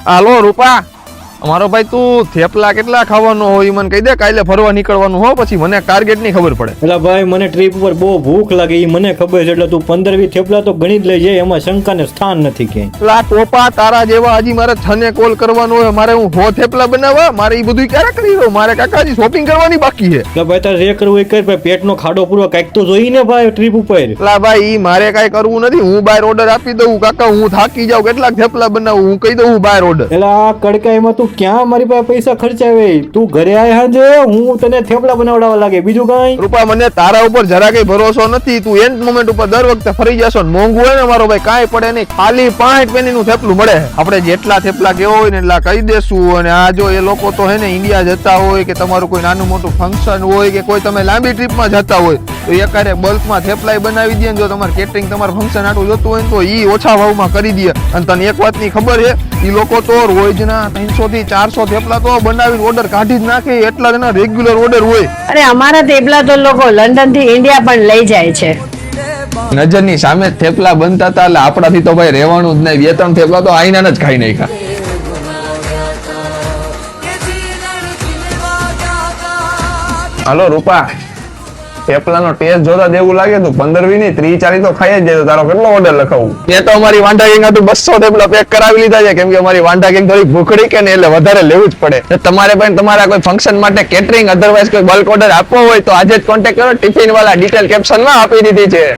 હાલો રૂપા, અમારો ભાઈ તું થેપલા કેટલા ખાવાનો હોય મને કહી દે, કાલે ફરવા નીકળવાનું હો, પછી મને ટાર્ગેટ ની ખબર પડે. એટલે ભાઈ મને ટ્રીપ ઉપર બહુ ભૂખ લાગે એ મને ખબર છે, એટલે તું 15-20 થેપલા તો ગણી જ લઈ જાય, એમાં શંકાને સ્થાન નથી ક્યાંય. પેલા ટોપા તારા જેવા હજી મારે છને કોલ કરવાનો હોય, મારે હું હો થેપલા બનાવવા, મારે એ બધું ક્યારે કરી દઉં, મારે કાકાજી શોપિંગ કરવાની બાકી છે. એટલે ભાઈ તારે જે કરવું એ કર, ભાઈ પેટનો ખાડો પૂરો કાંઈક તો જોઈ ને ભાઈ ટ્રીપ ઉપર. પેલા ભાઈ ઈ મારે કઈ કરવું નથી, હું બહાર ઓર્ડર આપી દઉં. કાકા હું થાકી જાઉં, કેટલાક થેપલા બનાવું હું કહી દઉં બહાર ઓર્ડર. એટલે આ કડકાઈમાં તું ક્યાં મારી પાસે પૈસા ખર્ચાવે? તું ઘરે આય હાજે હું તને થેપલા બનાવડાવવા લાગે, બીજું કાંઈ? રૂપા મને તારા ઉપર જરા કઈ ભરોસો નથી, તું એન્ડ મોમેન્ટ ઉપર દર વખતે ફરી જશો. મોંઘું હોય ને મારો ભાઈ કાંઈ પડે નહીં, ખાલી 5 પેનીનું થેપલું મળે. આપણે જેટલા થેપલા કેવો હોય ને એટલા કહી દેશું. અને આ જો એ લોકો તો હે ને ઇન્ડિયા જતા હોય કે તમારું કોઈ નાનું મોટું ફંક્શન હોય કે કોઈ તમે લાંબી ટ્રીપમાં જતા હોય તો એકારે બલ્કમાં થેપલાય બનાવી દે ને. જો તમારે કેટરિંગ તમારું ફંક્શન આટલું જોતું હોય ને તો ઈ ઓછા ભાવમાં કરી દે. અને તને એક વાતની ખબર છે, ઈ લોકો તો રોજના 300 થી 400 થેપલા તો બનાવીને ઓર્ડર કાઢી જ નાખે, એટલા એના રેગ્યુલર ઓર્ડર હોય. અરે અમારા થેપલા તો લોકો લંડન થી ઇન્ડિયા પણ લઈ જાય છે. નજરની સામે થેપલા બનતા હતા એટલે આપણાથી તો ભાઈ રહેવાનું જ નહીં. 2-3 થેપલા તો આઈના જ ખાઈ નાખ્યા. હાલો રૂપા, થેપલાનો ટેસ્ટ જોતા દેવું લાગે તો 15-20 નહીં 30-40 તો ખાઈ જ જાય. તારો કેટલો ઓર્ડર લખાવું? મેં તો અમારી વાંઢા ગેંગ હતું 200 થેપલા પેક કરાવી લીધા છે, કેમ કે અમારી વાંઢા ગેંગ થોડી ભૂખડી કે ને એટલે વધારે લેવું જ પડે. તમારે પણ તમારા કોઈ ફંક્શન માટે કેટરિંગ અધરવાઇઝ કોઈ બલ્ક ઓર્ડર આપવો હોય તો આજે જ કોન્ટેક્ટ કરો. ટિફિન વાળા ડિટેલ કેપ્શનમાં આપી દીધી છે.